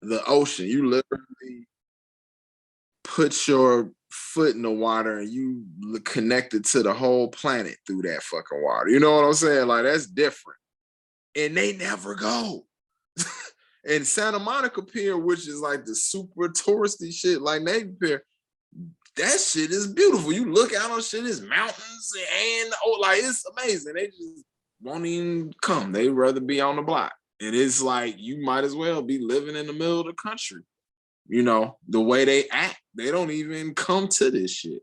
the ocean. You literally put your foot in the water and you connected to the whole planet through that fucking water. You know what I'm saying? Like, that's different. And they never go. And Santa Monica Pier, which is like the super touristy shit, like Navy Pier, that shit is beautiful. You look out on shit, it's mountains and like, it's amazing. They just won't even come. They'd rather be on the block. And it's like, you might as well be living in the middle of the country. You know, the way they act, they don't even come to this shit.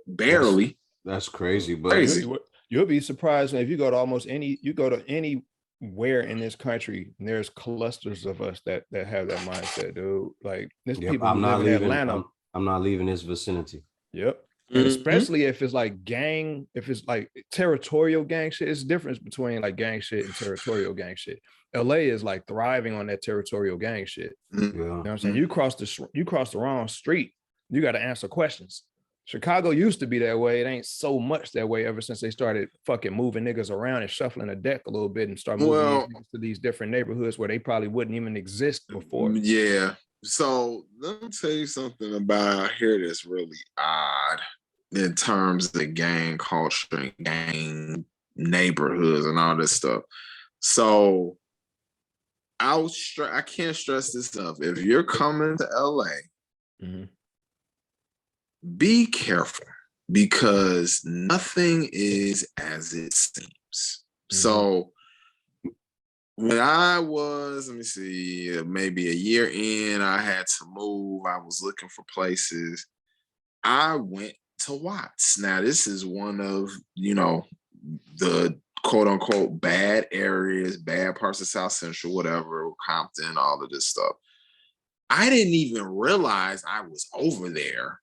Barely. That's crazy, but crazy. You'll be surprised if you go to anywhere in this country, and there's clusters of us that have that mindset, dude. Like, there's people who live in Atlanta. I'm not leaving this vicinity. Yep. And especially if it's like if it's like territorial gang shit, it's difference between like gang shit and territorial gang shit. LA is like thriving on that territorial gang shit. Yeah. You know what I'm saying? You cross the wrong street, you got to answer questions. Chicago used to be that way. It ain't so much that way ever since they started fucking moving niggas around and shuffling the deck a little bit and start moving to these different neighborhoods where they probably wouldn't even exist before. Yeah. So let me tell you something about here that's really odd in terms of gang culture and gang neighborhoods and all this stuff. So I can't stress this enough. If you're coming to LA, be careful, because nothing is as it seems. So when I was, let me see, maybe a year in, I had to move. I was looking for places. I went to Watts. Now, this is one of, the quote unquote bad areas, bad parts of South Central, whatever, Compton, all of this stuff. I didn't even realize I was over there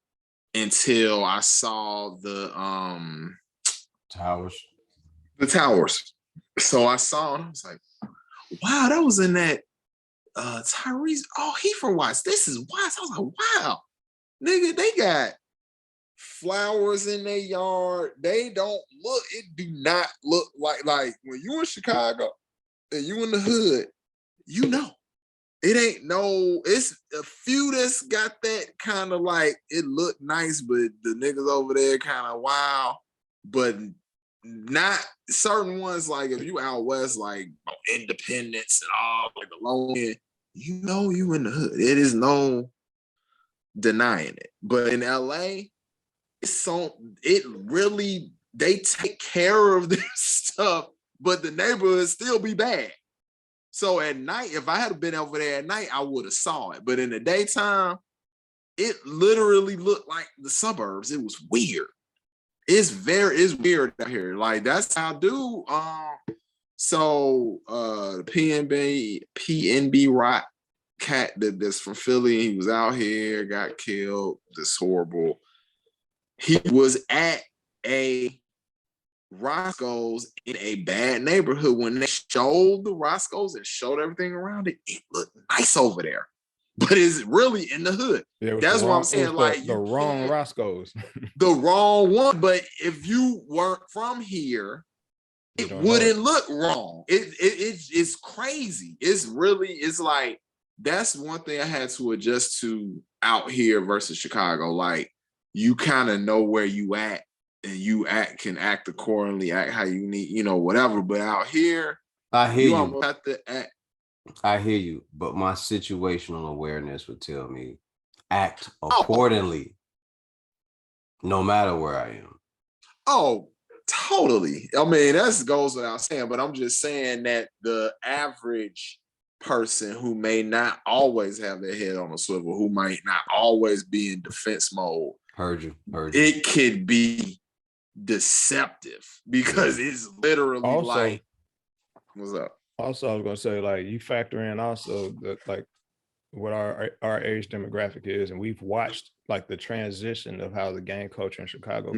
until I saw the towers. The towers. So I saw and I was like, wow, that was in that Tyrese. Oh, he from Watts. This is Watts. I was like, wow, nigga, they got flowers in their yard. They don't look, it do not look like when you in Chicago and you in the hood, it ain't it's a few that's got that kind of like, it look nice, but the niggas over there kind of wow, but not certain ones. Like if you out west, like Independence and all, like the low end, you in the hood. It is no denying it. But in LA, they take care of this stuff, but the neighborhood still be bad. So at night, if I had been over there at night, I would have saw it. But in the daytime, it literally looked like the suburbs. It was weird. It's weird out here. Like, that's how I do. So PNB Rock cat that's from Philly, he was out here, got killed. This horrible. He was at a Roscoe's in a bad neighborhood. When they showed the Roscoe's and showed everything around it, it looked nice over there, but it's really in the hood. That's what I'm saying. Like the wrong Roscoe's, the wrong one. But if you weren't from here, it wouldn't look wrong. It's crazy. It's like, that's one thing I had to adjust to out here versus Chicago. Like, you kind of know where you at, and you can act accordingly, act how you need, whatever. But out here, I hear you. Almost have to act. I hear you, but my situational awareness would tell me act accordingly, no matter where I am. Oh, totally. I mean, that goes without saying, but I'm just saying that the average person who may not always have their head on a swivel, who might not always be in defense mode, Heard you. It could be deceptive, because it's literally also, like, what's up? Also, I was gonna say, like, you factor in also that, like, what our age demographic is, and we've watched like the transition of how the gang culture in Chicago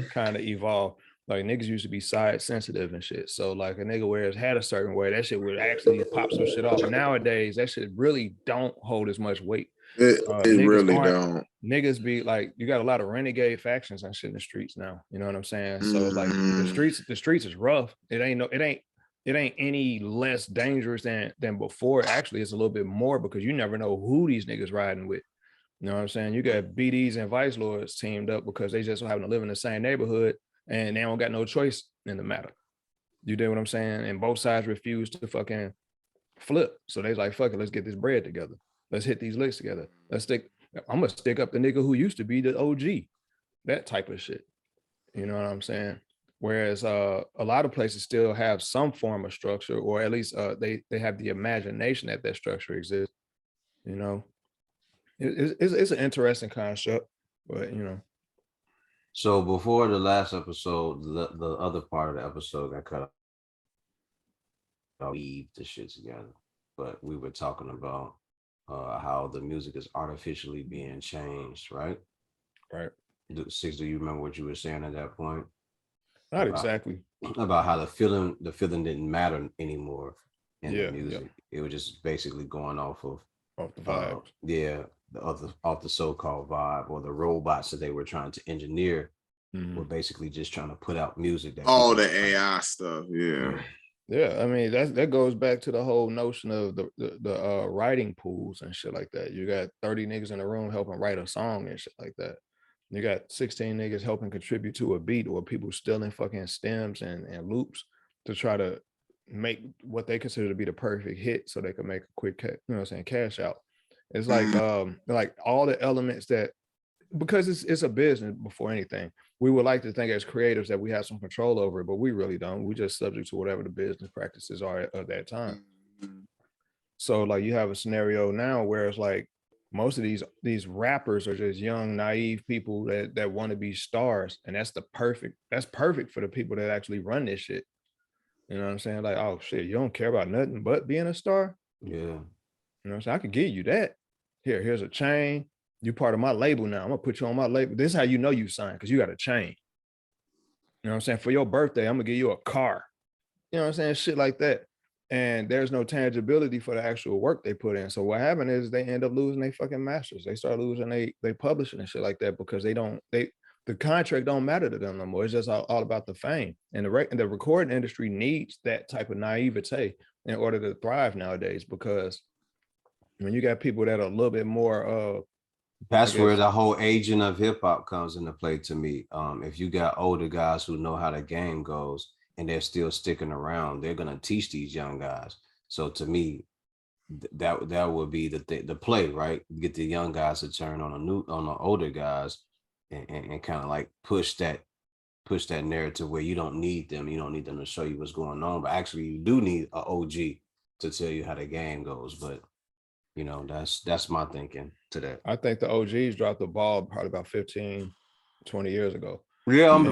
kind of evolved. Like, niggas used to be side sensitive and shit. So like, a nigga wears had a certain way, that shit would actually pop some shit off. Nowadays, that shit really don't hold as much weight. It really don't. Niggas be like, you got a lot of renegade factions and shit in the streets now. You know what I'm saying? So like, the streets is rough. It ain't it ain't any less dangerous than before. Actually, it's a little bit more because you never know who these niggas riding with. You know what I'm saying? You got BDs and Vice Lords teamed up because they just so happen to live in the same neighborhood and they don't got no choice in the matter. You do what I'm saying? And both sides refuse to fucking flip. So they like, fuck it, let's get this bread together. Let's hit these licks together. I'm gonna stick up the nigga who used to be the OG. That type of shit. You know what I'm saying? Whereas a lot of places still have some form of structure, or at least they have the imagination that structure exists. You know, it's an interesting concept, but you know. So before the last episode, the other part of the episode got cut off. Weave the shit together, but we were talking about how the music is artificially being changed, right? Right. Six, do you remember what you were saying at that point? Not exactly. About how the feeling didn't matter anymore in the music. Yeah. It was just basically going off the vibes. Off the so-called vibe, or the robots that they were trying to engineer were basically just trying to put out music. That the AI stuff, yeah. Yeah, I mean that goes back to the whole notion of the writing pools and shit like that. You got 30 niggas in a room helping write a song and shit like that. You got 16 niggas helping contribute to a beat, or people stealing fucking stems and loops to try to make what they consider to be the perfect hit so they can make a quick cash out. It's like all the elements that, because it's a business before anything, we would like to think as creatives that we have some control over it, but we really don't. We just subject to whatever the business practices are at that time. So like you have a scenario now where it's like most of these rappers are just young, naive people that want to be stars, and that's perfect for the people that actually run this shit. You know what I'm saying? Like, oh shit, you don't care about nothing but being a star? Yeah. You know what I'm saying? I can give you that. Here's a chain. You part of my label now. I'm gonna put you on my label. This is how you know you signed, because you got a chain. You know what I'm saying? For your birthday, I'm gonna give you a car. You know what I'm saying? Shit like that. And there's no tangibility for the actual work they put in. So what happened is they end up losing their fucking masters. They start losing they publishing and shit like that, because the contract don't matter to them no more. It's just all about the fame. And the recording industry needs that type of naivete in order to thrive nowadays, because when you got people that are a little bit more that's where the whole aging of hip hop comes into play to me. If you got older guys who know how the game goes and they're still sticking around, they're gonna teach these young guys. So to me, that would be the play, right? Get the young guys to turn on the older guys and kind of like push that narrative where you don't need them. You don't need them to show you what's going on, but actually you do need an OG to tell you how the game goes. But you know, that's my thinking to that. I think the OGs dropped the ball probably about 15, 20 years ago. Yeah, I'm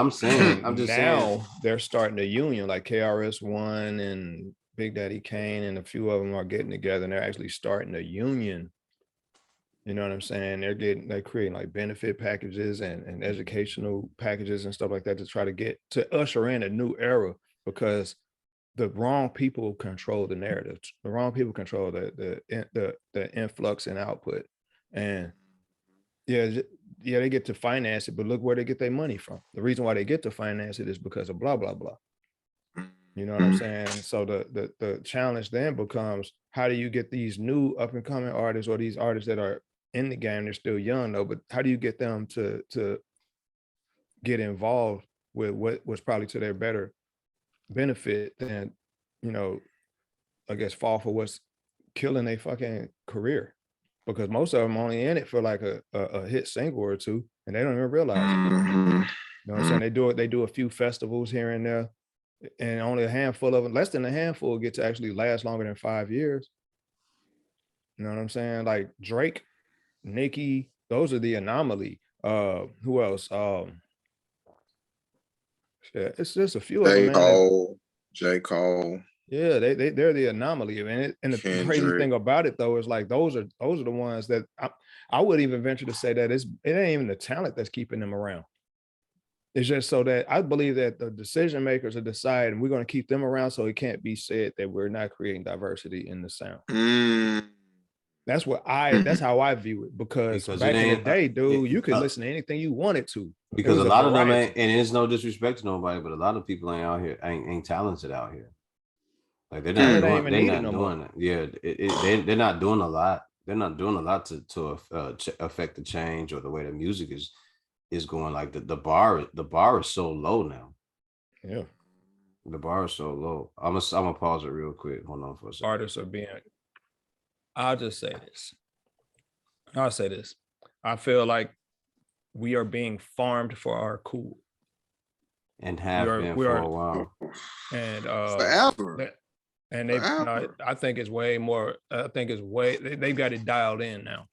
saying, I'm just now saying. They're starting a union, like KRS-One and Big Daddy Kane and a few of them are getting together, and they're actually starting a union. You know what I'm saying? They're creating like benefit packages and educational packages and stuff like that to try to usher in a new era, because the wrong people control the narrative. The wrong people control the influx and output. And they get to finance it, but look where they get their money from. The reason why they get to finance it is because of blah, blah, blah. You know what I'm saying? So the challenge then becomes, how do you get these new up and coming artists, or these artists that are in the game, they're still young though, but how do you get them to get involved with what was probably to their better benefit than, I guess, fall for what's killing their fucking career? Because most of them only in it for like a hit single or two, and they don't even realize it. You know what I'm saying? They do a few festivals here and there, and only a handful of them, less than a handful, get to actually last longer than 5 years. You know what I'm saying? Like Drake, Nicki, those are the anomaly. Who else? It's just a few of them, man. J. Cole. Yeah, they're the anomaly. And the crazy thing about it though is like those are the ones that I would even venture to say that it ain't even the talent that's keeping them around. It's just so that I believe that the decision makers are deciding we're going to keep them around, so it can't be said that we're not creating diversity in the sound. That's how I view it, because back in the day, dude, you could listen to anything you wanted to. Because a lot of them ain't, and it's no disrespect to nobody, but a lot of people ain't out here, ain't talented out here. Like they're not doing it. Yeah, they're not doing a lot. They're not doing a lot to affect the change or the way the music is going. Like the bar is so low now. Yeah, the bar is so low. I'm gonna pause it real quick. Hold on for a second. Artists are being. I'll just say this. I'll say this. I feel like we are being farmed for our cool, and have been for a while, and forever. And they, I think it's way more. I think it's way. They've got it dialed in now.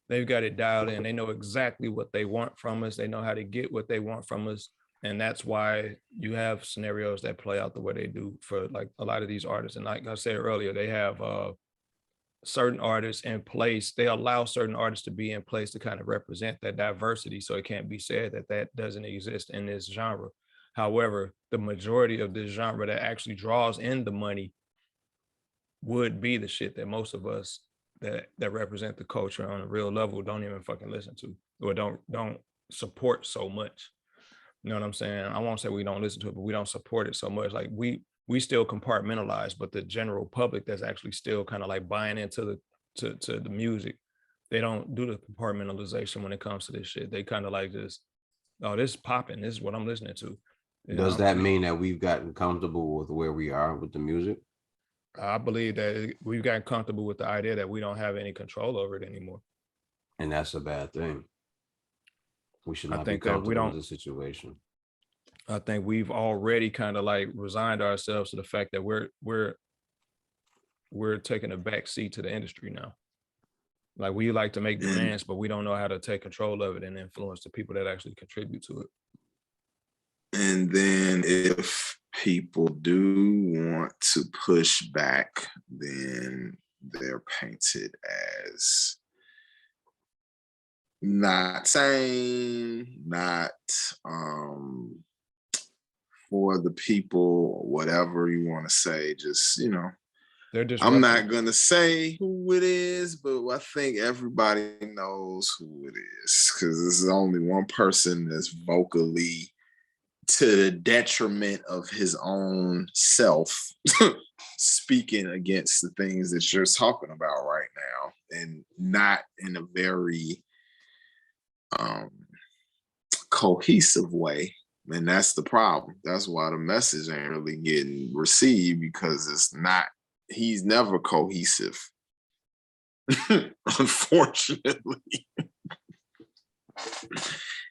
They've got it dialed in. They know exactly what they want from us. They know how to get what they want from us, and that's why you have scenarios that play out the way they do for like a lot of these artists. And like I said earlier, they have certain artists in place. They allow certain artists to be in place to kind of represent that diversity. So it can't be said that that doesn't exist in this genre. However, the majority of this genre that actually draws in the money would be the shit that most of us that represent the culture on a real level don't even fucking listen to, or don't support so much. You know what I'm saying? I won't say we don't listen to it, but we don't support it so much. Like we still compartmentalize, but the general public that's actually still kind of like buying into the music, they don't do the compartmentalization when it comes to this shit. They kind of like just, oh, this is popping. This is what I'm listening to. Does that mean that we've gotten comfortable with where we are with the music? I believe that we've gotten comfortable with the idea that we don't have any control over it anymore. And that's a bad thing. We should not be comfortable with the situation. I think we've already kind of like resigned ourselves to the fact that we're taking a back seat to the industry now. Like we like to make demands, but we don't know how to take control of it and influence the people that actually contribute to it. And then if people do want to push back, then they're painted as not sane, not for the people, whatever you want to say. Just, you know, I'm not going to say who it is, but I think everybody knows who it is, because there's only one person that's vocally to the detriment of his own self speaking against the things that you're talking about right now, and not in a very cohesive way. And that's the problem. That's why the message ain't really getting received, because it's not, he's never cohesive. Unfortunately.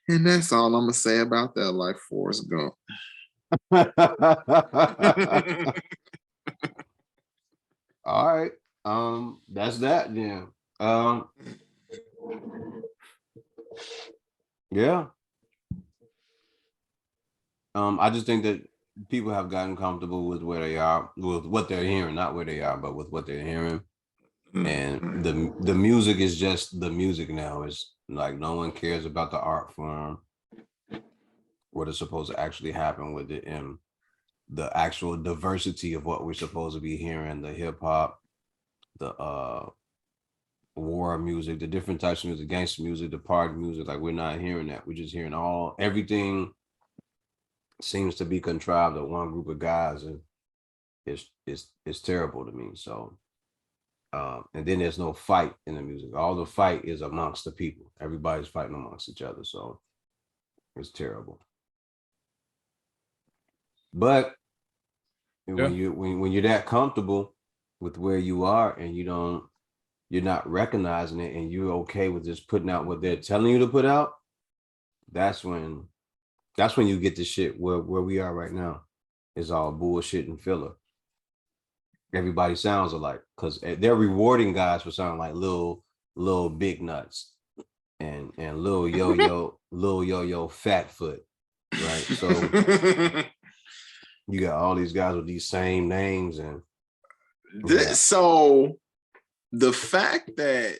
And that's all I'm gonna say about that, like Forrest Gump. All right. That's that then. Yeah. I just think that people have gotten comfortable with where they are, with what they're hearing, not where they are, but with what they're hearing. And the music is just the music now. It's like no one cares about the art form, what is supposed to actually happen with it, and the actual diversity of what we're supposed to be hearing, the hip hop, the war music, the different types of music, gangster music, the party music. Like we're not hearing that. We're just hearing everything seems to be contrived of one group of guys, and it's terrible to me. So and then there's no fight in the music. All the fight is amongst the people. Everybody's fighting amongst each other. So it's terrible. But when you're that comfortable with where you are, and you're not recognizing it, and you're okay with just putting out what they're telling you to put out, that's when you get the shit where we are right now. It's all bullshit and filler. Everybody sounds alike because they're rewarding guys for sounding like little big nuts and little yo fat foot, right? So you got all these guys with these same names, and so the fact that,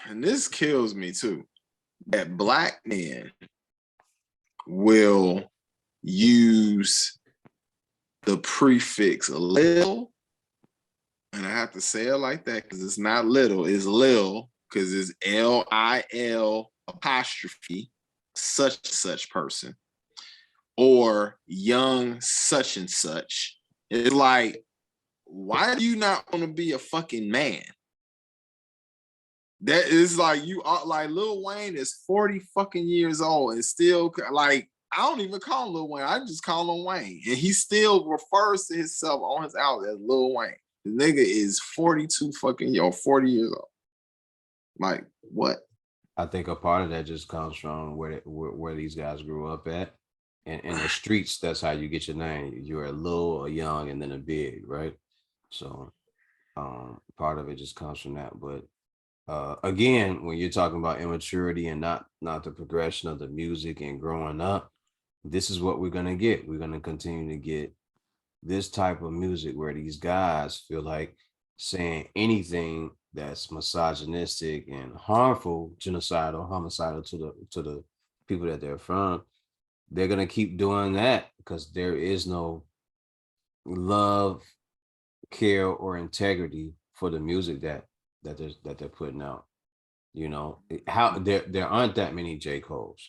and this kills me too, that Black men will use the prefix lil and I have to say it like that because it's not little, it's Lil, because it's Lil apostrophe such person, or young such and such. It's like, why do you not want to be a fucking man? That is like, you are like, Lil Wayne is 40 fucking years old and still like, I don't even call him Lil Wayne. I just call him Wayne. And he still refers to himself on his album as Lil Wayne. The nigga is 42 fucking 40 years old. Like, what? I think a part of that just comes from where these guys grew up at. And in the streets, that's how you get your name. You're a little, a young, and then a big, right? So part of it just comes from that. But again, when you're talking about immaturity and not the progression of the music and growing up, this is what we're gonna get. We're gonna continue to get this type of music where these guys feel like saying anything that's misogynistic and harmful, genocidal, homicidal to the people that they're from. They're gonna keep doing that because there is no love, care, or integrity for the music that they're putting out. You know, how there aren't that many J. Cole's.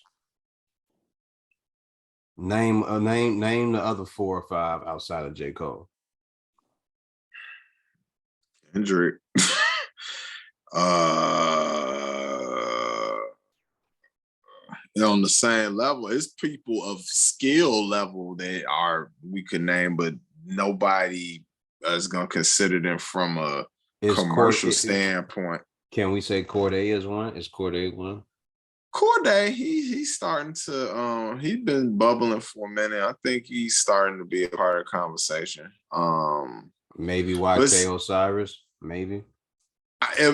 Name the other 4 or 5 outside of J. Cole. Kendrick. On the same level, it's people of skill level that we could name, but nobody is gonna consider them from a commercial standpoint. Can we say Corday is one? Is Corday one? Corday, he's starting to he's been bubbling for a minute. I think he's starting to be a part of the conversation. Maybe YK Osiris, maybe.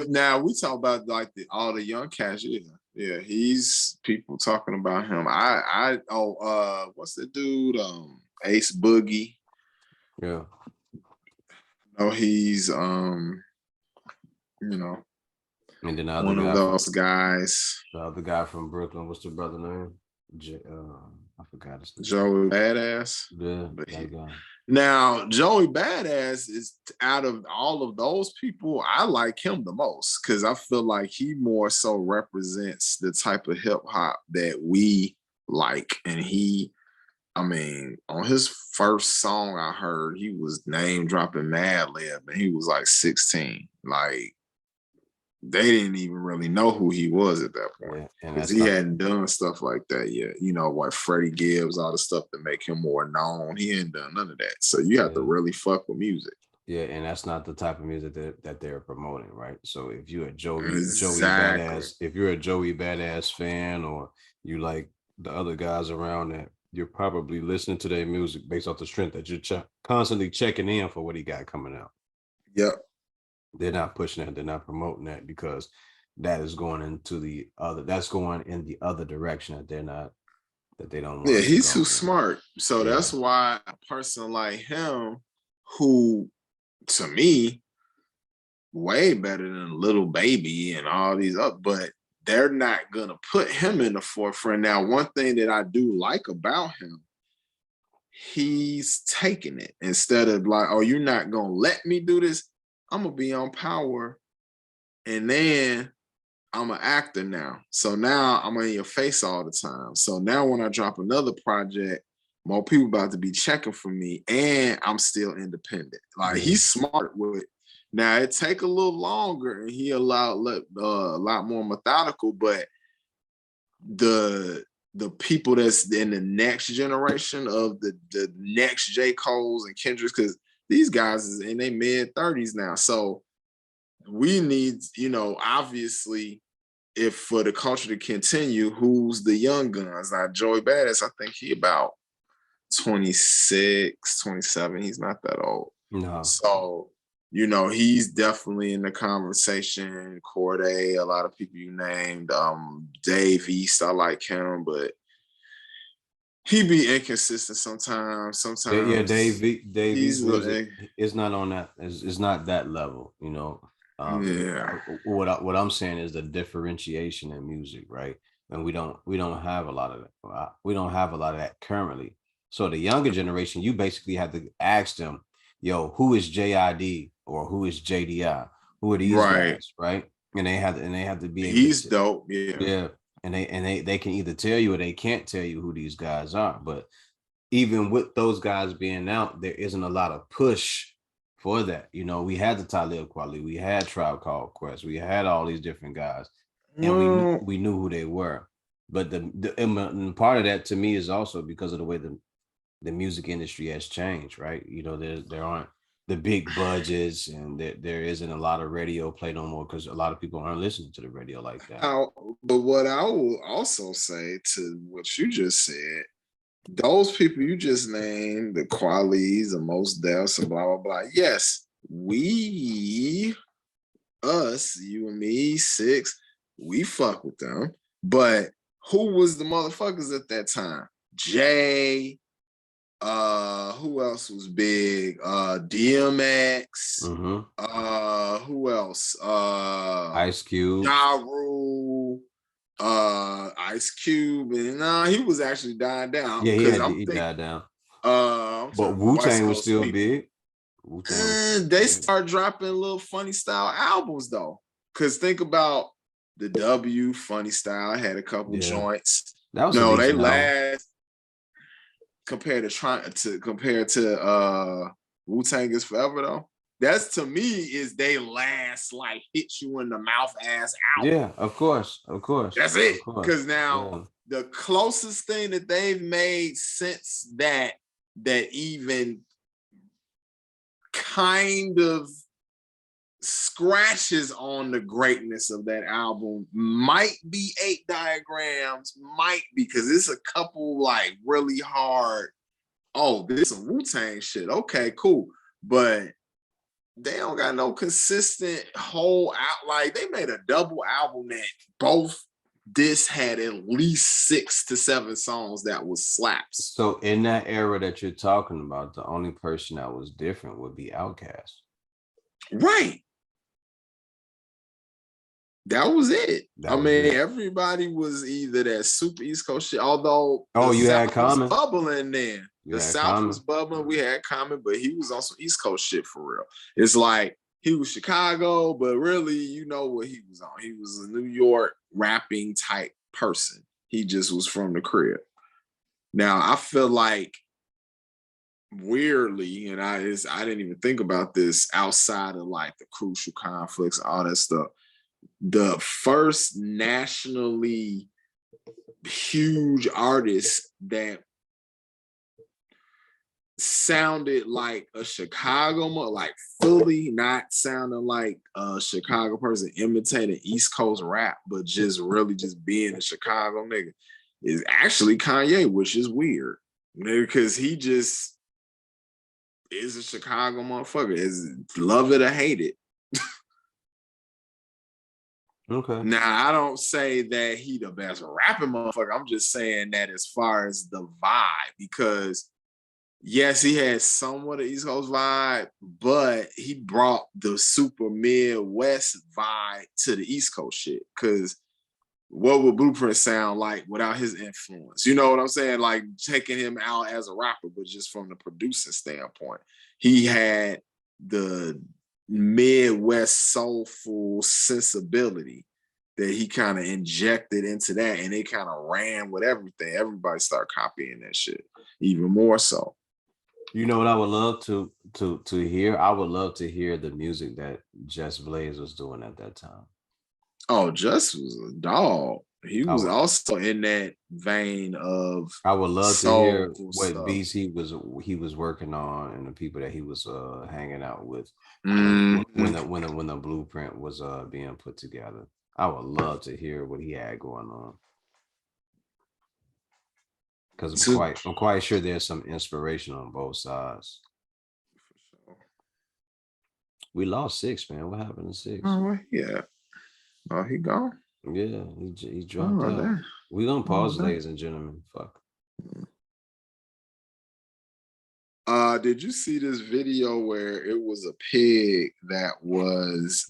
Now we talk about like all the young cats, yeah, he's people talking about him. What's the dude? Ace Boogie. Yeah. No, he's you know, and then one of those guys. The other guy from Brooklyn, what's the brother name? I forgot his name. Joey Badass. Yeah, that guy. Now, Joey Badass is, out of all of those people, I like him the most because I feel like he more so represents the type of hip hop that we like. And on his first song I heard, he was name dropping Madlib, and he was like 16. Like, they didn't even really know who he was at that point because he hadn't done stuff like that yet. You know, like Freddie Gibbs, all the stuff to make him more known. He ain't done none of that. So you have to really fuck with music. Yeah, and that's not the type of music that they're promoting, right? So if you're a Joey Badass, if you're a Joey Badass fan, or you like the other guys around that, you're probably listening to their music based off the strength that you're constantly checking in for what he got coming out. Yep. They're not pushing that. They're not promoting that because that is going into that's going in the other direction that they don't want. Yeah, he's too smart. So that's why a person like him, who to me, way better than Little Baby and all these other, but they're not gonna put him in the forefront. Now, one thing that I do like about him, he's taking it instead of like, oh, you're not gonna let me do this. I'm gonna be on Power, and then I'm an actor now. So now I'm in your face all the time. So now when I drop another project, more people about to be checking for me, and I'm still independent. Like, he's smart with it. Now it take a little longer, and he a lot more methodical, but the people that's in the next generation of the next J. Cole's and Kendricks, because these guys is in their mid-30s now. So we need, obviously, if for the culture to continue, who's the young guns? Now, Joey Badass, I think he about 26, 27. He's not that old. No. So, he's definitely in the conversation. Corday, a lot of people you named. Dave East, I like him, but he be inconsistent sometimes. Yeah, Dave East music is not on that. It's not that level, What I'm saying is the differentiation in music, right? And we don't have a lot of that. We don't have a lot of that currently. So the younger generation, you basically have to ask them, yo, who is JID or who is JDI? Who are these Right. guys, right? And they have to be able He's to, dope. Yeah. yeah. And they can either tell you or they can't tell you who these guys are. But even with those guys being out, there isn't a lot of push for that. You know, we had the Talib Kweli, we had Tribe Called Quest, we had all these different guys, and we knew who they were. But and part of that to me is also because of the way the music industry has changed, right? You know, there aren't the big budgets, and there isn't a lot of radio play no more because a lot of people aren't listening to the radio like that. But what I will also say to what you just said, those people you just named, the Qualis, the Most Defs, and blah, blah, blah. Yes, us, you and me, Six, we fuck with them. But who was the motherfuckers at that time? Jay, who else was big? DMX, who else? Ice Cube. Ja Rule, Ice Cube, and he was actually dying down. Yeah, he died down. But Wu-Tang was still big. They start dropping little funny style albums though. Cause think about the W Funny Style had a couple joints. That was they last compared to Wu-Tang is Forever though. That's to me is they last like hit you in the mouth ass album. Yeah, of course. That's it. Because now the closest thing that they've made since that even kind of scratches on the greatness of that album might be 8 Diagrams, because it's a couple like really hard. Oh, this is Wu-Tang shit. Okay, cool. But they don't got no consistent whole out. Like they made a double album that both this had at least 6 to 7 songs that was slaps. So in that era that you're talking about, the only person that was different would be Outkast. Right. That was it. Everybody was either that super East Coast shit, although you had Common bubbling then. The South was bubbling. We had Common, but he was on some East Coast shit for real. It's like he was Chicago, but really, you know what he was on. He was a New York rapping type person. He just was from the crib. Now, I feel like weirdly, and I didn't even think about this outside of like the Crucial Conflicts, all that stuff. The first nationally huge artist that sounded like a Chicago, like fully not sounding like a Chicago person imitating East Coast rap, but just really just being a Chicago nigga is actually Kanye, which is weird because he just is a Chicago motherfucker. Is love it or hate it. Okay. Now, I don't say that he the best rapping motherfucker. I'm just saying that as far as the vibe, because yes, he had somewhat of East Coast vibe, but he brought the super Midwest vibe to the East Coast shit. Because what would Blueprint sound like without his influence? You know what I'm saying? Like taking him out as a rapper, but just from the producing standpoint, he had the Midwest soulful sensibility that he kind of injected into that, and it kind of ran with everything. Everybody started copying that shit even more so. You know what I would love to hear? I would love to hear the music that Just Blaze was doing at that time. Oh, Just was a dog. He was also in that vein of. I would love to hear what beats he was working on and the people that he was hanging out with when the Blueprint was being put together. I would love to hear what he had going on, because I'm quite sure there's some inspiration on both sides. We lost Six, man. What happened to Six? Oh yeah. Oh, he gone? Yeah, he dropped out. We're gonna pause, ladies and gentlemen. Fuck. Did you see this video where it was a pig that was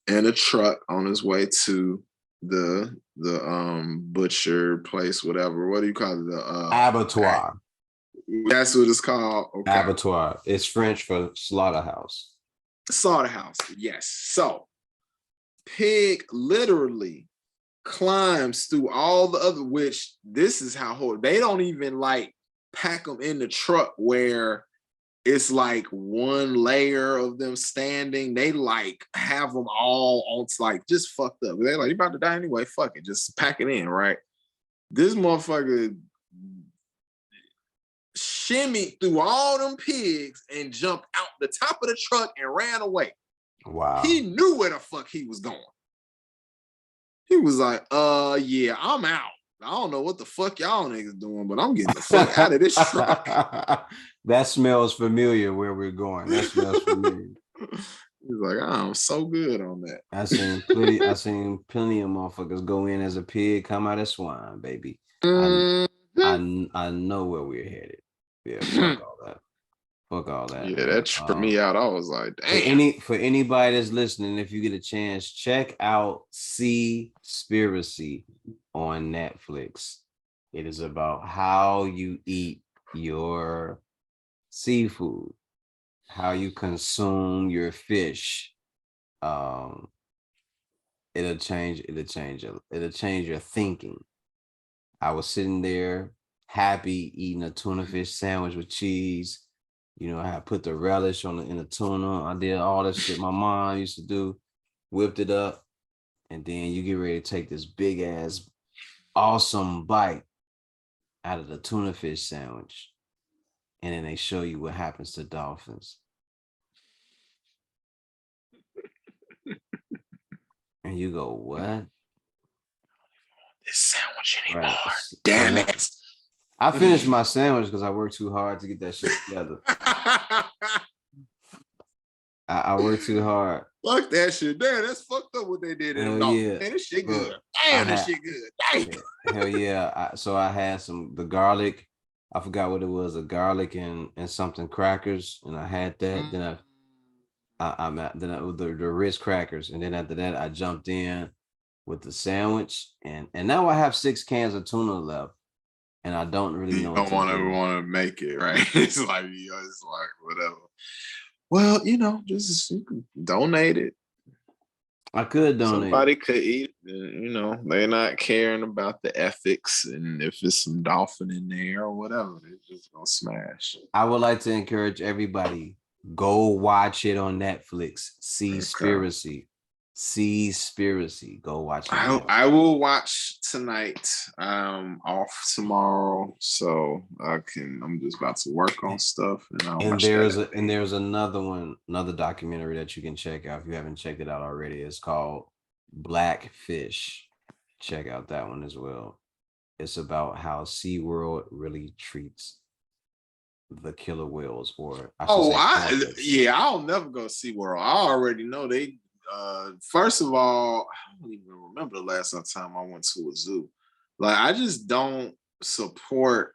in a truck on his way to the butcher place, whatever? What do you call it? The abattoir. That's what it's called. Okay. Abattoir. It's French for slaughterhouse. slaughterhouse. Yes. So pig literally climbs through all the other, which this is how hard they don't even like pack them in the truck where it's like one layer of them standing. They like have them all on, like just fucked up. They're like, you about to die anyway. Fuck it, just pack it in, right? This motherfucker shimmied through all them pigs and jumped out the top of the truck and ran away. Wow. He knew where the fuck he was going. He was like, yeah, I'm out. I don't know what the fuck y'all niggas doing, but I'm getting the fuck out of this truck. That smells familiar where we're going. That smells familiar. He's like, I'm so good on that. I seen plenty of motherfuckers go in as a pig, come out as swine, baby. I know where we're headed. Yeah, fuck all that. Fuck all that. Yeah, that tripped me out. I was like, damn. For anybody that's listening, if you get a chance, check out Seaspiracy on Netflix. It is about how you eat your seafood, how you consume your fish. It'll change your thinking. I was sitting there happy eating a tuna fish sandwich with cheese. You know, I had put the relish in the tuna. I did all that shit my mom used to do, whipped it up, and then you get ready to take this big ass awesome bite out of the tuna fish sandwich. And then they show you what happens to dolphins. And you go, what? This sandwich anymore. Right. Damn it. I finished my sandwich because I worked too hard to get that shit together. I worked too hard. Fuck that shit. Damn, that's fucked up what they did in the yeah. Man, this shit good. Damn, this shit good. Damn. Hell yeah. So I had the garlic. I forgot what it was, a garlic and something crackers. And I had that. Then the Ritz crackers. And then after that, I jumped in with the sandwich. And now I have 6 cans of tuna left. And I don't really know. You don't want to make it, right? It's like whatever. Well, you know, just you can donate it. I could donate. Somebody could eat. You know, they're not caring about the ethics and if it's some dolphin in there or whatever, they're just gonna smash. I would like to encourage everybody, go watch it on Netflix. Seaspiracy. Seaspiracy. Go watch it. I will watch tonight. I'm off tomorrow, so I'm just about to work on stuff, and there's another documentary that you can check out if you haven't checked it out already. It's called Blackfish. Check out that one as well. It's about how SeaWorld really treats the killer whales, or I'll never go SeaWorld. I already know they. First of all, I don't even remember the last time I went to a zoo. Like, I just don't support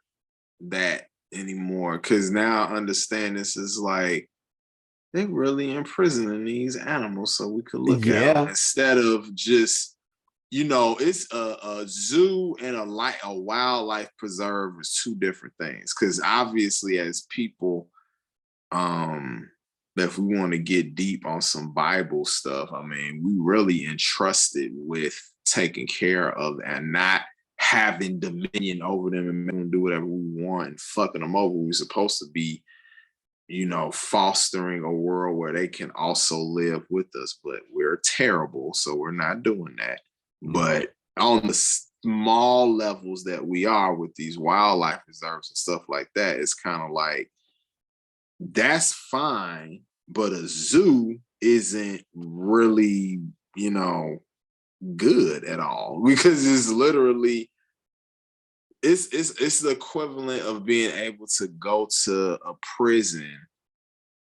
that anymore because now I understand this is like they're really imprisoning these animals so we could look at them instead of just, you know, it's a zoo and a wildlife preserve is 2 different things. Because obviously, as people, if we want to get deep on some Bible stuff, I mean, we really entrusted with taking care of and not having dominion over them and making them do whatever we want and fucking them over. We're supposed to be, you know, fostering a world where they can also live with us, but we're terrible, so we're not doing that. But on the small levels that we are with these wildlife reserves and stuff like that, it's kind of like, that's fine, but a zoo isn't really, you know, good at all because it's literally it's the equivalent of being able to go to a prison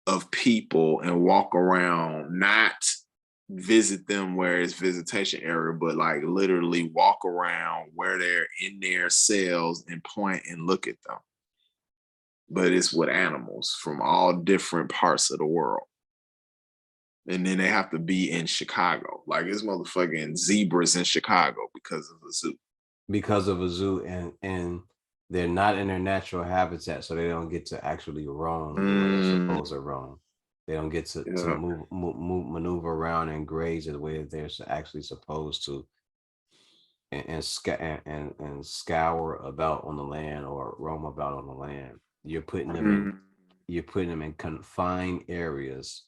of people and walk around, not visit them where it's visitation area, but like literally walk around where they're in their cells and point and look at them. But it's with animals from all different parts of the world. And then they have to be in Chicago. Like, it's motherfucking zebras in Chicago because of a zoo. Because of a zoo, and they're not in their natural habitat, so they don't get to actually roam the way they're supposed to roam. They don't get to move, maneuver around and graze the way that they're actually supposed to, and scour about on the land or roam about on the land. You're putting them in confined areas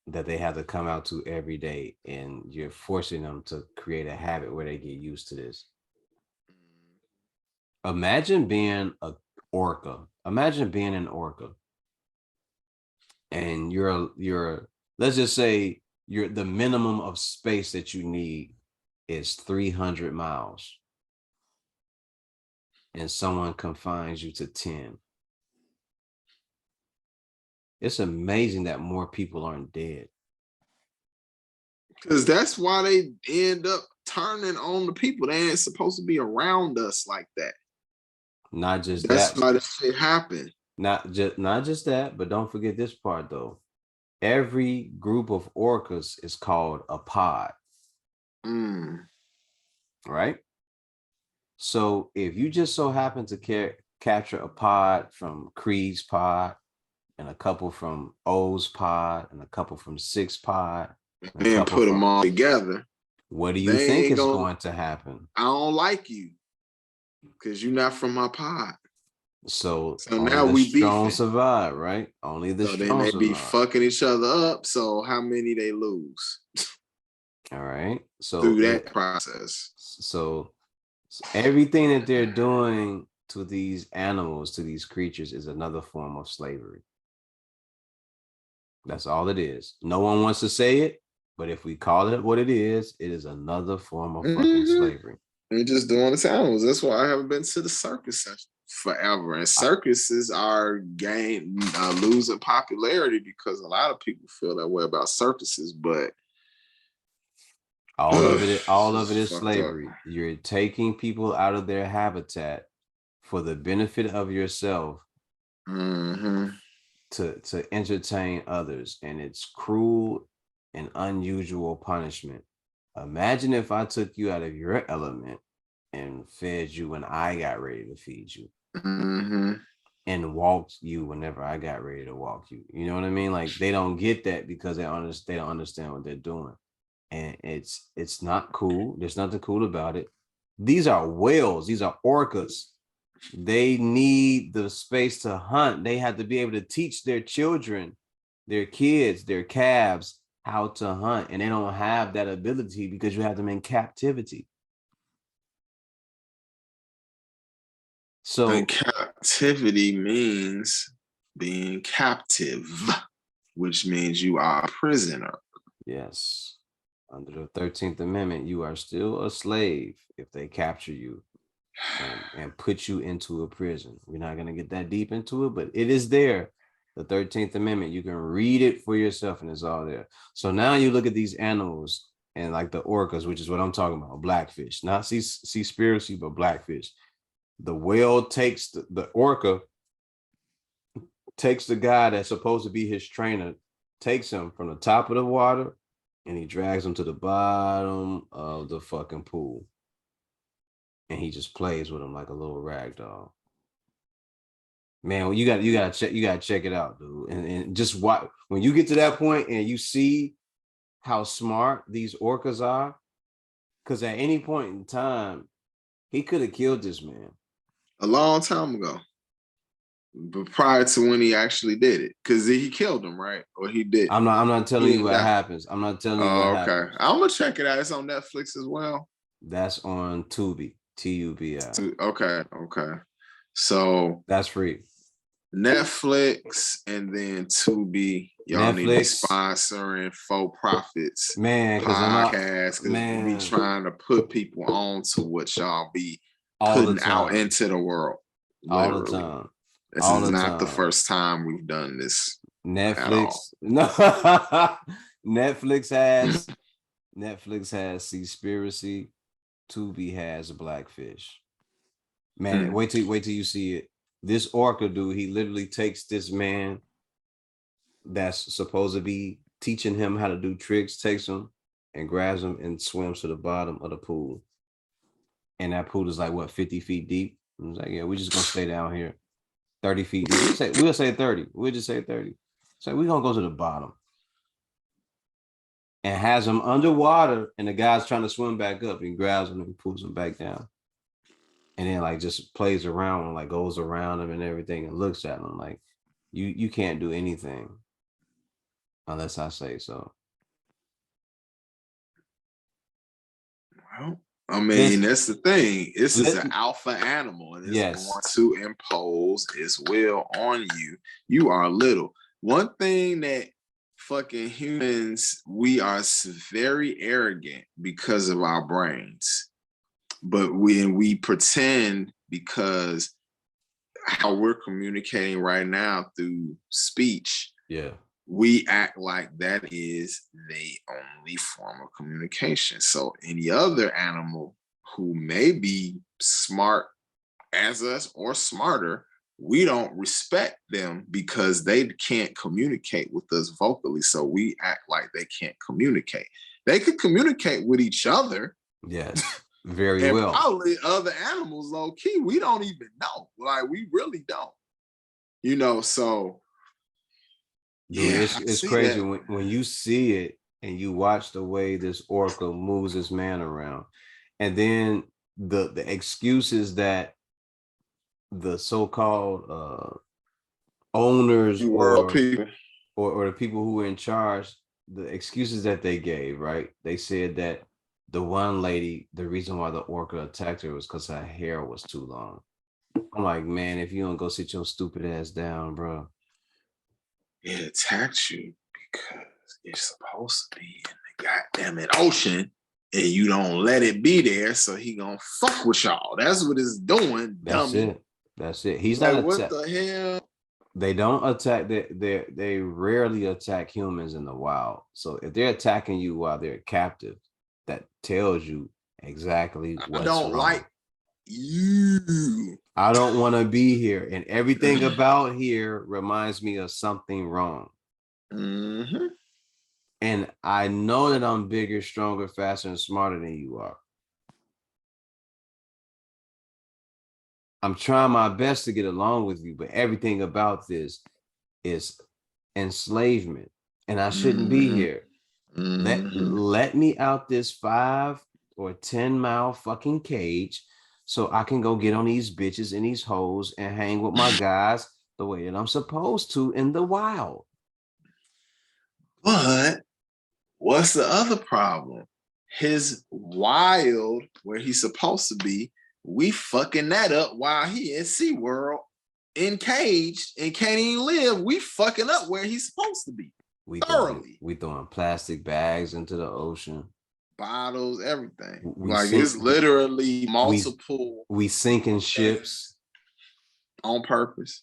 that they have to come out to every day, and you're forcing them to create a habit where they get used to this. Imagine being an orca. Imagine being an orca. And you're let's just say the minimum of space that you need is 300 miles. And someone confines you to 10. It's amazing that more people aren't dead. Because that's why they end up turning on the people. They ain't supposed to be around us like that. Not just that's that. Why this shit happened. Not just that, but don't forget this part though. Every group of orcas is called a pod. Right? So if you just so happen to capture a pod from Creed's pod, and a couple from O's pod, and a couple from Six pod, and put them all together, what do you think is going to happen? I don't like you because you're not from my pod. So now we strong survive, right? Only the strong then they be survive. fucking each other up. So how many they lose? All right. So through that process. So everything that they're doing to these animals, to these creatures, is another form of slavery. That's all it is. No one wants to say it, but if we call it what it is another form of fucking slavery. They're just doing it to animals. That's why I haven't been to the circus forever. And circuses are losing popularity because a lot of people feel that way about circuses, but all of it is slavery. Up. You're taking people out of their habitat for the benefit of yourself to entertain others, and it's cruel and unusual punishment. Imagine if I took you out of your element and fed you when I got ready to feed you, and walked you whenever I got ready to walk you. You know what I mean? Like, they don't get that because they don't understand what they're doing. And it's not cool. There's nothing cool about it. These are whales. These are orcas. They need the space to hunt. They have to be able to teach their children, their kids, their calves how to hunt. And they don't have that ability because you have them in captivity. So and captivity means being captive, which means you are a prisoner. Yes. Under the 13th Amendment, you are still a slave if they capture you and put you into a prison. We're not going to get that deep into it, but it is there. The 13th Amendment, you can read it for yourself and it's all there. So now you look at these animals and like the orcas, which is what I'm talking about, blackfish, not seaspiracy, but blackfish. The whale takes the orca, takes the guy that's supposed to be his trainer, takes him from the top of the water, and he drags him to the bottom of the fucking pool. And he just plays with him like a little rag doll. Man, you gotta check it out, dude. And just watch when you get to that point and you see how smart these orcas are, because at any point in time, he could have killed this man. A long time ago. But prior to when he actually did it, because he killed him, right? Or he did. I'm not telling you what happens. I'm not telling you what happens. Okay. I'm gonna check it out. It's on Netflix as well. That's on Tubi. TUBI. Okay. So that's free. Netflix and then Tubi. Y'all need to be sponsoring for profits. Man, podcast. Because we trying to put people on to what y'all be putting out into the world. All the time. This is not the first time we've done this. Netflix. No. Netflix has Seaspiracy. Tubi has Blackfish. Man, wait till you see it. This orca dude, he literally takes this man that's supposed to be teaching him how to do tricks, takes him and grabs him and swims to the bottom of the pool. And that pool is like, what, 50 feet deep? I was like, yeah, we're just gonna stay down here. 30 feet deep. We'll say 30. We'll just say 30. So we're gonna go to the bottom. And has him underwater, and the guy's trying to swim back up. He grabs him and pulls him back down. And then like just plays around and like goes around him and everything and looks at him like you can't do anything unless I say so. Well, I mean, that's the thing. This is an let- alpha animal, and it's Yes. going to impose its will on you. You are little. One thing that fucking humans, we are very arrogant because of our brains. But we pretend because how we're communicating right now through speech, Yeah. we act like that is the only form of communication. So any other animal who may be smart as us or smarter, we don't respect them because they can't communicate with us vocally. So we act like they can't communicate. They could communicate with each other. Yes. Very and well. probably other animals, low key, we don't even know. Like, we really don't. You know, so Dude, yeah, it's crazy when you see it and you watch the way this orca moves this man around, and then the excuses that the so-called owners people. or the people who were in charge, the excuses that they gave, right? They said that the one lady, the reason why the orca attacked her was because her hair was too long. I'm like, man, if you don't go sit your stupid ass down, bro. It attacks you because it's supposed to be in the goddamn ocean, and you don't let it be there, so he gonna fuck with y'all. That's what it's doing, That's dummy. it. That's it. He's like, not what the hell? They don't attack. They rarely attack humans in the wild. So if they're attacking you while they're captive, that tells you exactly what's I don't wrong. like you. I don't want to be here, and everything about here reminds me of something wrong. Mm-hmm. And I know that I'm bigger, stronger, faster, and smarter than you are. I'm trying my best to get along with you, but everything about this is enslavement, and I shouldn't be here. Let me out this 5 or 10 mile fucking cage so I can go get on these bitches and these hoes and hang with my guys the way that I'm supposed to in the wild. But what's the other problem? His wild, where he's supposed to be, we fucking that up while he in SeaWorld encaged and can't even live. We fucking up where he's supposed to be. We thoroughly. throwing plastic bags into the ocean. Bottles, everything. It's literally multiple. We sinking ships on purpose.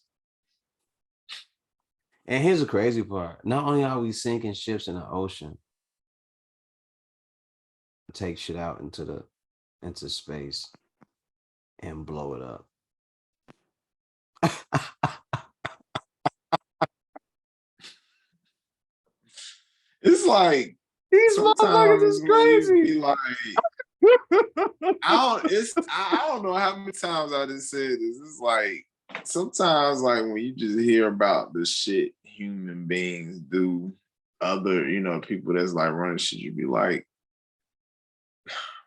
And here's the crazy part. Not only are we sinking ships in the ocean, take shit out into space and blow it up. It's like these motherfuckers is crazy. Like, I don't know how many times I just said this. It's like sometimes, like when you just hear about the shit human beings do, other people that's like running shit, you be like,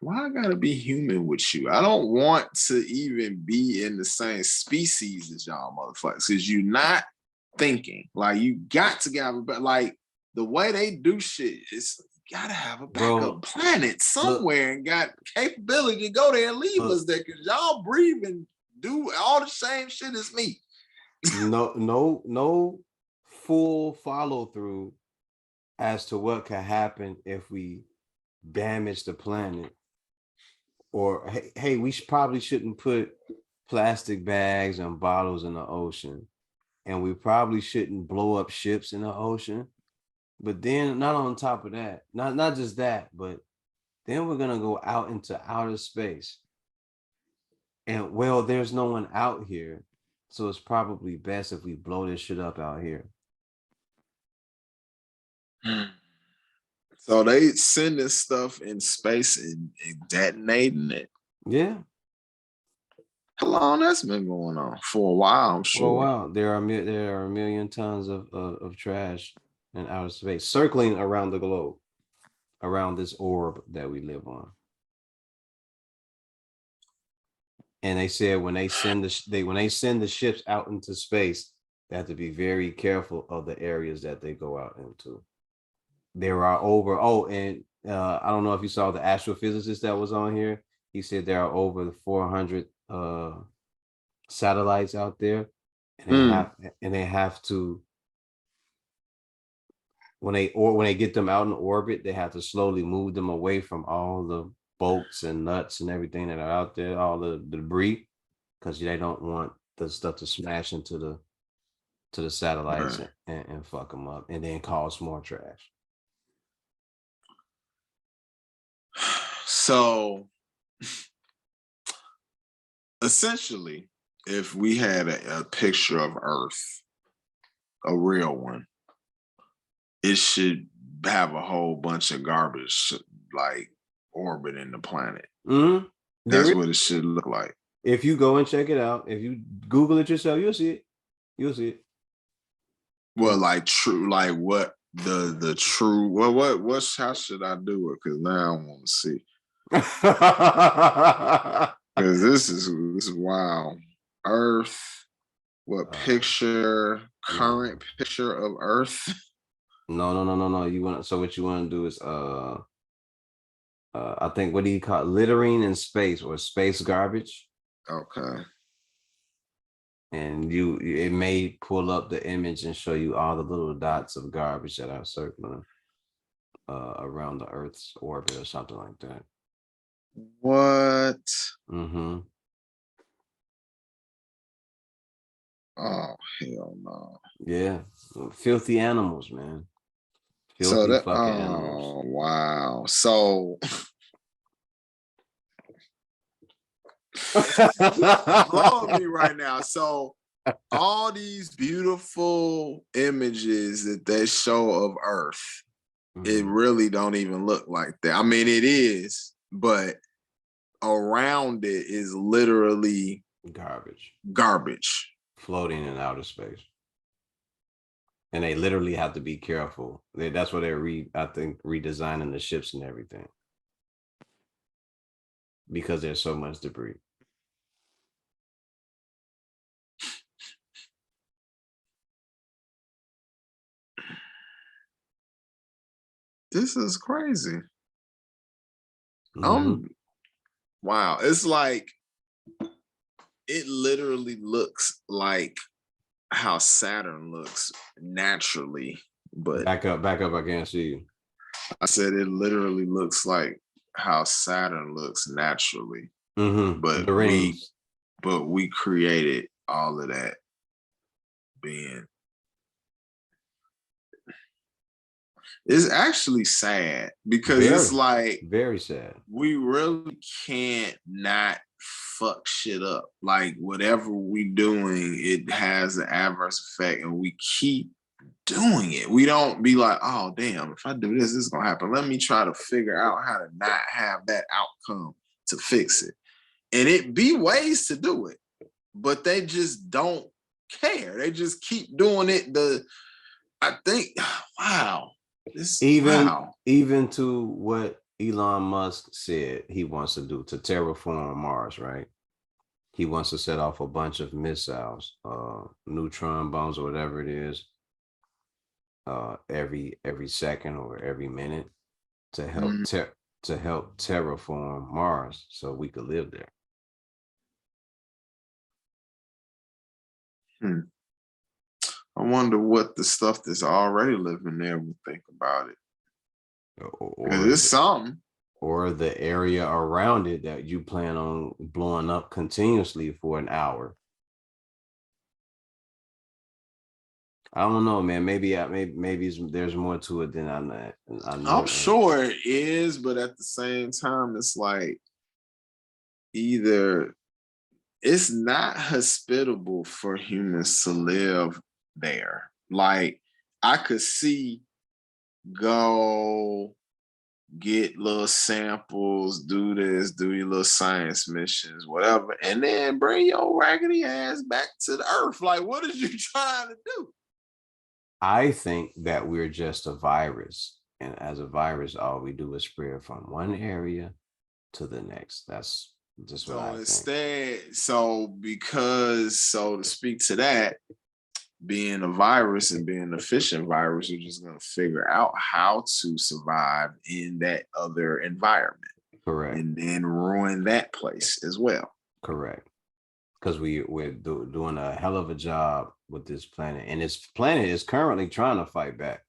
why I gotta be human with you? I don't want to even be in the same species as y'all motherfuckers, because you're not thinking. Like, you got to get, like, the way they do shit is, you gotta have a backup planet somewhere and got capability to go there and leave us there, because y'all breathe and do all the same shit as me. No full follow through as to what could happen if we damage the planet. Or hey, we probably shouldn't put plastic bags and bottles in the ocean, and we probably shouldn't blow up ships in the ocean. But then, not on top of that, not just that, but then we're gonna go out into outer space, and well, there's no one out here, so it's probably best if we blow this shit up out here. So they sending stuff in space and detonating it. Yeah. How long that's been going on? For a while, I'm For a sure. while, there are a million tons of trash in outer space circling around the globe, around this orb that we live on. And they said when they send the ships out into space, they have to be very careful of the areas that they go out into. There are over I don't know if you saw the astrophysicist that was on here. He said there are over 400 satellites out there, and they have to when they get them out in orbit, they have to slowly move them away from all the bolts and nuts and everything that are out there, all the debris, because they don't want the stuff to smash into the satellites and fuck them up and then cause more trash. So essentially, if we had a picture of Earth, a real one, it should have a whole bunch of garbage like orbiting the planet. Mm-hmm. That's what it should look like. If you go and check it out, if you Google it yourself, you'll see it. You'll see it. Well, like true, like what the true. Well, how should I do it? Because now I want to see. Because this is wild. Earth. What picture? Current picture of Earth? No. You want so what you want to do is I think what do you call it? Littering in space or space garbage? Okay. And it may pull up the image and show you all the little dots of garbage that are circling around the Earth's orbit or something like that. What? Mm-hmm. Oh, hell no. Yeah. Filthy animals, man. Filthy fucking animals. Oh, wow. So blowing me right now. So all these beautiful images that they show of Earth, it really don't even look like that. I mean, it is, but around it is literally garbage floating in outer space. And they literally have to be careful. That's why they're redesigning the ships and everything, because there's so much debris. This is crazy. Mm-hmm. Wow. It's like it literally looks like how Saturn looks naturally, but back up, I can't see you. I said it literally looks like how Saturn looks naturally. Mm-hmm. But the rings. we created all of that being. It's actually sad because it's like very sad. We really can't not fuck shit up. Like whatever we doing, it has an adverse effect, and we keep doing it. We don't be like, oh damn, if I do this, this is gonna happen. Let me try to figure out how to not have that outcome to fix it. And it be ways to do it, but they just don't care. They just keep doing it. I think, wow. Even to what Elon Musk said he wants to do to terraform Mars, right? He wants to set off a bunch of missiles, neutron bombs or whatever it is, every second or every minute to help terraform Mars so we could live there. I wonder what the stuff that's already living there would think about it. Because it's something. Or the area around it that you plan on blowing up continuously for an hour. I don't know, man. Maybe there's more to it than I know. I'm sure it is, but at the same time, it's like either it's not hospitable for humans to live there. Like I could see go get little samples, do this, do your little science missions, whatever, and then bring your raggedy ass back to the earth. Like, what are you trying to do? I think that we're just a virus. And as a virus, all we do is spread from one area to the next. That's just what I think. Instead, so to speak to that, being a virus and being an efficient virus, you're just going to figure out how to survive in that other environment. Correct. And then ruin that place as well. Correct. Because we're doing a hell of a job with this planet. And this planet is currently trying to fight back.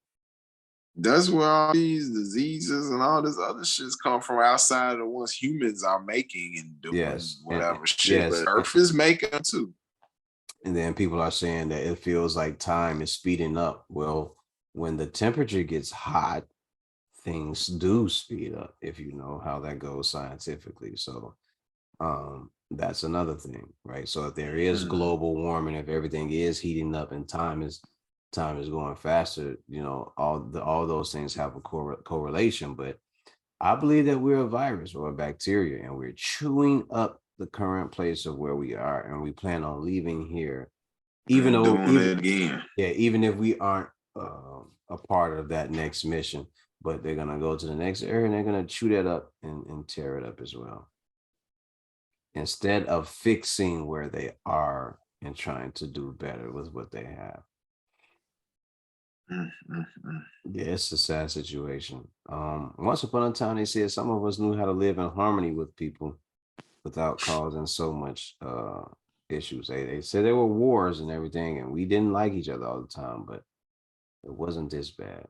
That's where all these diseases and all this other shit's come from, outside of the ones humans are making and doing whatever shit. But Earth is making them too. And then people are saying that it feels like time is speeding up. Well, when the temperature gets hot, things do speed up, if you know how that goes scientifically. So that's another thing, right? So if there is global warming, if everything is heating up and time is going faster, you know, all those things have a correlation. But I believe that we're a virus or a bacteria, and we're chewing up the current place of where we are, and we plan on leaving here, even if we aren't a part of that next mission. But they're gonna go to the next area and they're gonna chew that up and tear it up as well, instead of fixing where they are and trying to do better with what they have. Yeah, it's a sad situation. Once upon a time, they said some of us knew how to live in harmony with people without causing so much issues. They said there were wars and everything, and we didn't like each other all the time, but it wasn't this bad.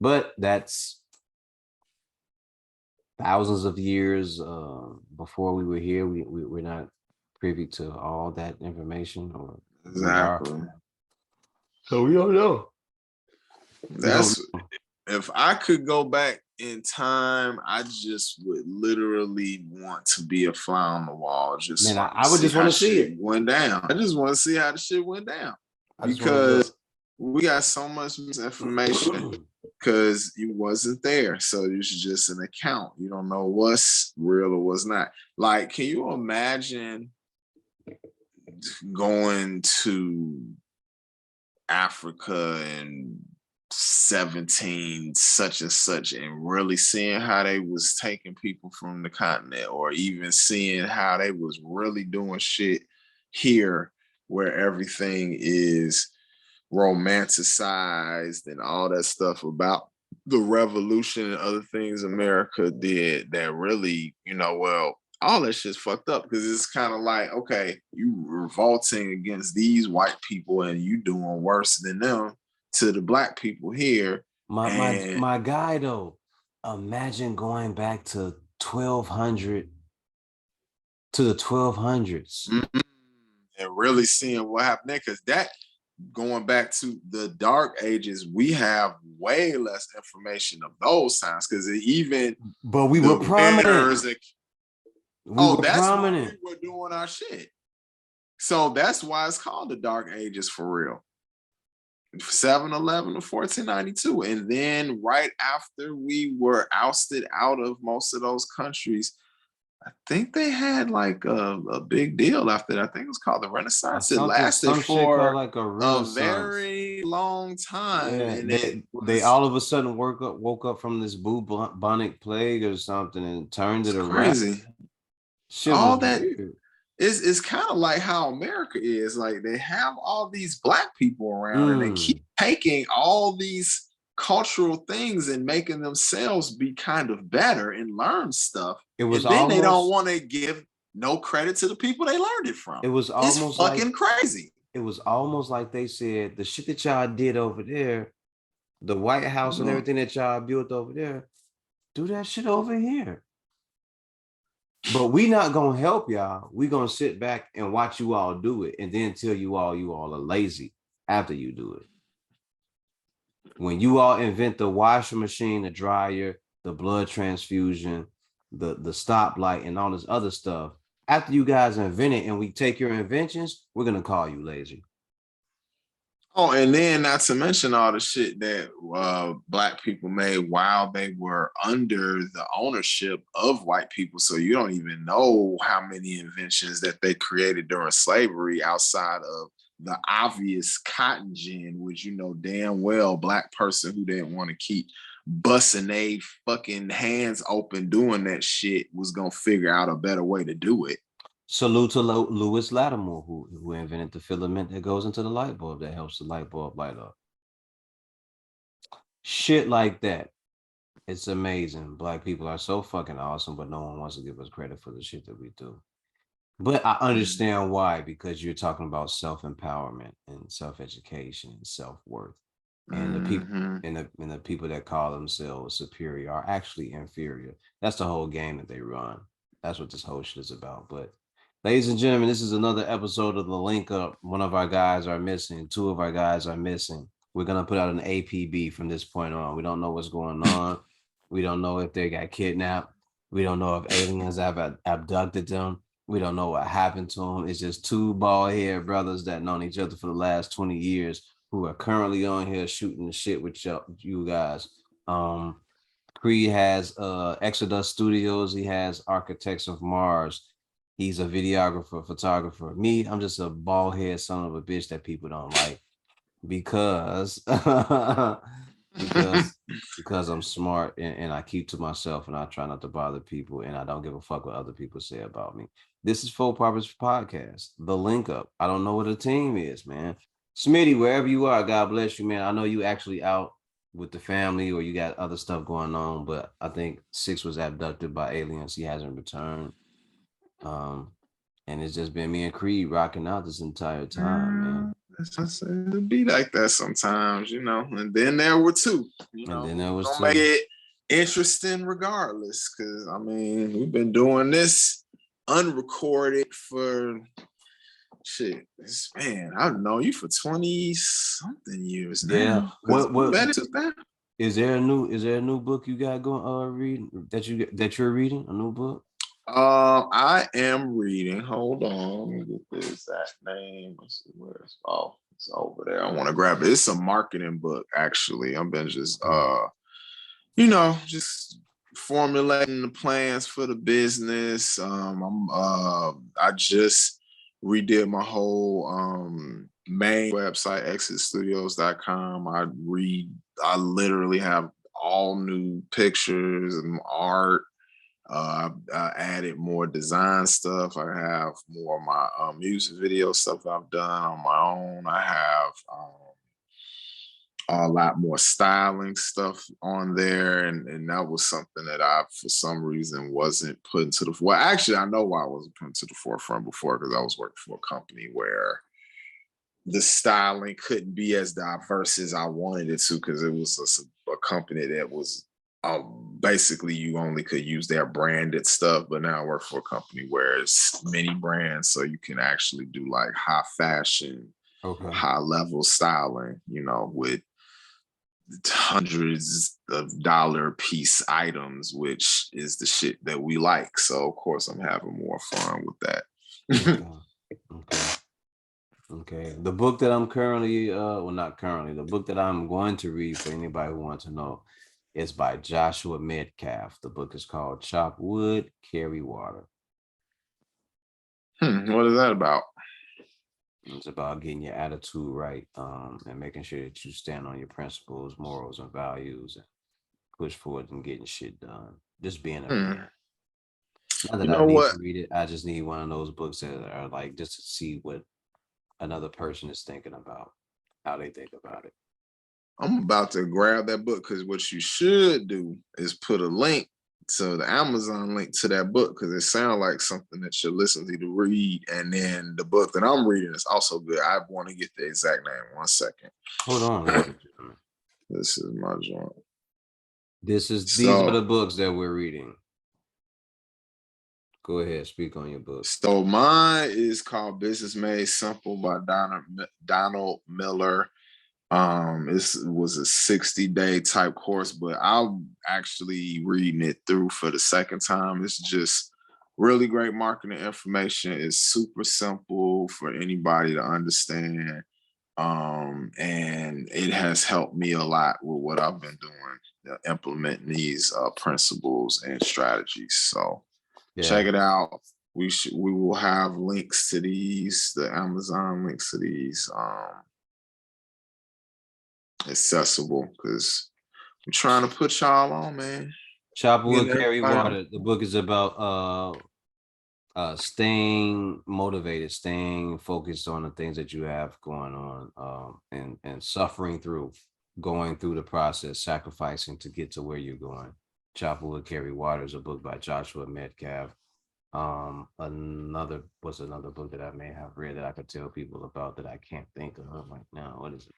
But that's thousands of years before we were here. We're not privy to all that information, or exactly. So we don't know. If I could go back in time, I just would literally want to be a fly on the wall. I would just want to see it went down. I just want to see how the shit went down, because we got so much misinformation because you wasn't there. So it's just an account. You don't know what's real or what's not. Like, can you imagine going to Africa and 17 such and such and really seeing how they was taking people from the continent, or even seeing how they was really doing shit here where everything is romanticized and all that stuff about the revolution and other things America did that really, all that shit's fucked up, because it's kind of like, okay, you revolting against these white people and you doing worse than them to the black people here. My guy, though, imagine going back to 1200 to the 1200s and really seeing what happened there, because that, going back to the dark ages, we have way less information of those times, because but we were prominent. That's prominent. Why we were doing our shit. So that's why it's called the Dark Ages, for real. 711 to 1492. And then right after we were ousted out of most of those countries, I think they had like a big deal after that. I think it was called the Renaissance. It lasted for like a very long time. Yeah, and they all of a sudden woke up from this bubonic plague or something and turned it around. Crazy. All that is kind of like how America is. Like, they have all these black people around and they keep taking all these cultural things and making themselves be kind of better and learn stuff. They don't want to give no credit to the people they learned it from. It was almost fucking crazy. It was almost like they said, the shit that y'all did over there, the White House and everything that y'all built over there, do that shit over here. But we not gonna help y'all. We gonna sit back and watch you all do it, and then tell you all are lazy after you do it. When you all invent the washing machine, the dryer, the blood transfusion, the stoplight, and all this other stuff, after you guys invent it and we take your inventions, we're gonna call you lazy. Oh, and then not to mention all the shit that black people made while they were under the ownership of white people. So you don't even know how many inventions that they created during slavery outside of the obvious cotton gin, which you know damn well black person who didn't want to keep busting they fucking hands open doing that shit was gonna figure out a better way to do it. Salute to Lewis Lattimore, who invented the filament that goes into the light bulb that helps the light bulb light up. Shit like that. It's amazing. Black people are so fucking awesome, but no one wants to give us credit for the shit that we do. But I understand why, because you're talking about self-empowerment and self-education and self-worth. And the people and the people that call themselves superior are actually inferior. That's the whole game that they run. That's what this whole shit is about. But ladies and gentlemen, this is another episode of the Link Up. One of our guys are missing. Two of our guys are missing. We're gonna put out an APB from this point on. We don't know what's going on. We don't know if they got kidnapped. We don't know if aliens have abducted them. We don't know what happened to them. It's just two bald-haired brothers that known each other for the last 20 years who are currently on here shooting the shit with you guys. Creed has Exodus Studios. He has Architects of Mars. He's a videographer, photographer. Me, I'm just a bald-head son of a bitch that people don't like because because I'm smart and I keep to myself and I try not to bother people and I don't give a fuck what other people say about me. This is Full Purpose Podcast, the Link Up. I don't know what a team is, man. Smitty, wherever you are, God bless you, man. I know you actually out with the family or you got other stuff going on, but I think Six was abducted by aliens. He hasn't returned. And it's just been me and Creed rocking out this entire time, man. It'd be like that sometimes, you know. And then there were two, you know. And then there was two. Make it interesting regardless, because I mean, we've been doing this unrecorded for shit. Man, I've known you for 20 something years now. Yeah. What that? Is there a new book you got going reading that you're reading? A new book? I am reading. Hold on, let me get the exact name. Let's see where it's over there. I want to grab it. It's a marketing book, actually. I've been just just formulating the plans for the business. I just redid my whole main website, exitstudios.com. I literally have all new pictures and art. I added more design stuff. I have more of my music video stuff I've done on my own. I have a lot more styling stuff on there. And that was something that I, for some reason, wasn't putting to the well, actually, I know why I wasn't putting to the forefront before, because I was working for a company where the styling couldn't be as diverse as I wanted it to, because it was a company that was basically you only could use their branded stuff. But now I work for a company where it's many brands, so you can actually do like high fashion, high level styling, you know, with hundreds of dollar piece items, which is the shit that we like. So of course I'm having more fun with that. Okay. The book that I'm currently not currently, the book that I'm going to read for anybody who wants to know is by Joshua Metcalf. The book is called Chop Wood, Carry Water. What is that about? It's about getting your attitude right, and making sure that you stand on your principles, morals, and values, and push forward and getting shit done. Just being a man. Not that I need to read it. I just need one of those books that are like just to see what another person is thinking about, how they think about it. I'm about to grab that book, because what you should do is put a link to the Amazon link to that book, because it sounds like something that you're listening to read. And then the book that I'm reading is also good. I want to get the exact name. 1 second. Hold on. This is my joint. These are the books that we're reading. Go ahead, speak on your book. So mine is called Business Made Simple by Donald Miller. This was a 60-day type course, but I'm actually reading it through for the second time. It's just really great marketing information. It's super simple for anybody to understand. And it has helped me a lot with what I've been doing, implementing these principles and strategies. So check it out. We will have links to these, the Amazon links to these, accessible, because I'm trying to put y'all on, man. Chopper will carry water. The book is about staying motivated, staying focused on the things that you have going on, and suffering through, going through the process, sacrificing to get to where you're going. Chopper will carry water is a book by Joshua Metcalf. Another book that I may have read that I could tell people about that I can't think of right now. What is it?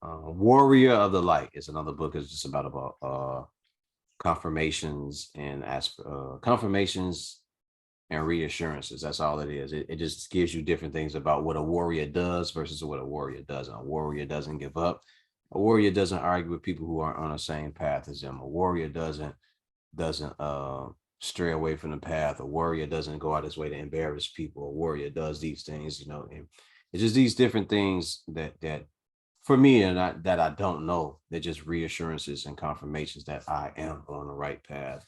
Warrior of the Light is another book. It's just about confirmations and confirmations and reassurances. That's all it is. It just gives you different things about what a warrior does versus what a warrior doesn't. A warrior doesn't give up. A warrior doesn't argue with people who aren't on the same path as them. A warrior doesn't stray away from the path. A warrior doesn't go out his way to embarrass people. A warrior does these things, and it's just these different things that for me, and that I don't know, they're just reassurances and confirmations that I am on the right path.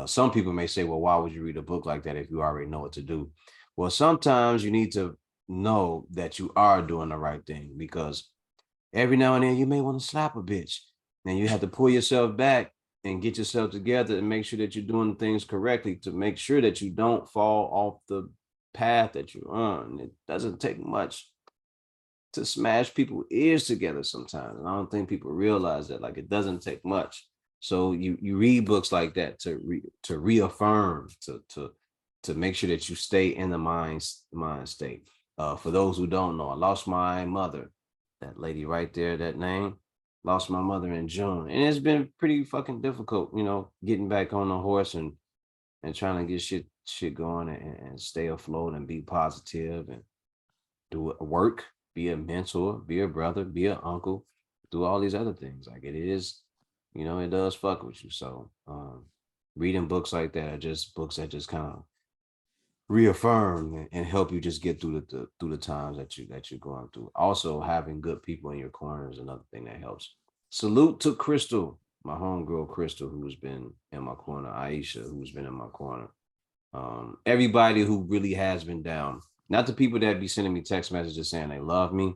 Some people may say, well, why would you read a book like that if you already know what to do? Well, sometimes you need to know that you are doing the right thing, because every now and then you may want to slap a bitch, and you have to pull yourself back and get yourself together and make sure that you're doing things correctly to make sure that you don't fall off the path that you're on. It doesn't take much to smash people's ears together sometimes. And I don't think people realize that, like, it doesn't take much. So you read books like that to reaffirm, to make sure that you stay in the mind state. For those who don't know, I lost my mother, that lady right there, that name, lost my mother in June. And it's been pretty fucking difficult, getting back on the horse and trying to get shit going and stay afloat and be positive and do work, be a mentor, be a brother, be an uncle, do all these other things. Like, it is, it does fuck with you. So reading books like that are just books that just kind of reaffirm and help you just get through the times that you're going through. Also, having good people in your corner is another thing that helps. Salute to Crystal, my homegirl Crystal, who's been in my corner, Aisha, who's been in my corner. Everybody who really has been down. Not the people that be sending me text messages saying they love me.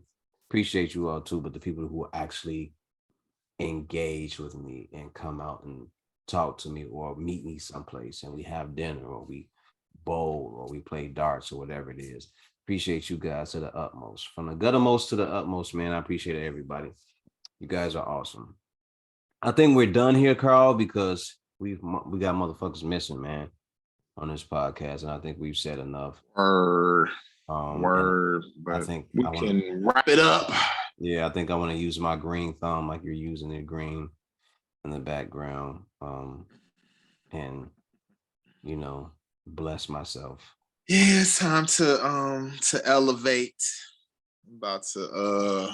Appreciate you all too, but the people who actually engage with me and come out and talk to me or meet me someplace and we have dinner or we bowl or we play darts or whatever it is. Appreciate you guys to the utmost. From the guttermost to the utmost, man. I appreciate everybody. You guys are awesome. I think we're done here, Carl, because we got motherfuckers missing, man, on this podcast, and I think we've said enough. Word, but I think we can wrap it up. Yeah, I think I want to use my green thumb like you're using it green in the background, and bless myself. Yeah, it's time to elevate. I'm about to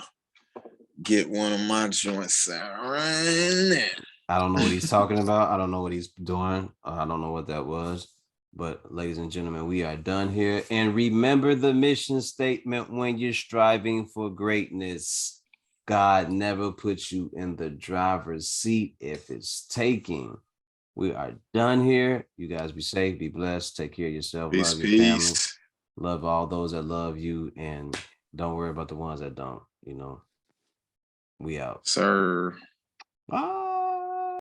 get one of my joints out right now. I don't know what he's talking about. I don't know what he's doing. I don't know what that was. But ladies and gentlemen, we are done here. And remember the mission statement when you're striving for greatness. God never puts you in the driver's seat if it's taking. We are done here. You guys be safe, be blessed, take care of yourself, peace, love your family, love all those that love you, and don't worry about the ones that don't. We out. Sir. Bye.